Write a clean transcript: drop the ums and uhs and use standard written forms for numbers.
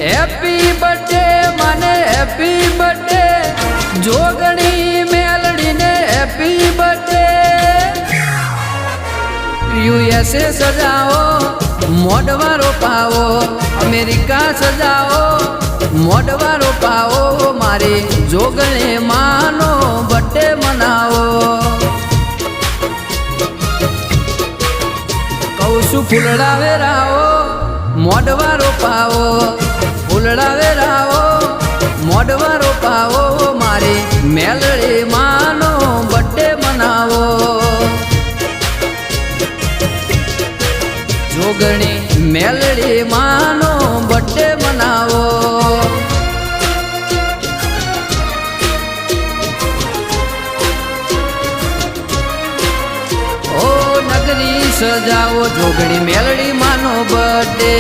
happy birthday મને happy birthday જોગણી મેલડીને happy birthday USA સજાવો મોઢવારો પાવો America સજાવો મોઢવારો પાવો મારી જોગણે માનો બર્થડે મનાવો કહું છું ફૂલડા વેરાવો મોઢવારો પાવો ફૂલડા વેરાવો મોઢવારો પાવો મારી મેલડી માનો બર્થડે મનાવો જોગણી મેલડી માનો બર્થડે મનાવો ઓ નગરી સજાવો જોગણી મેલડી માનો બર્થડે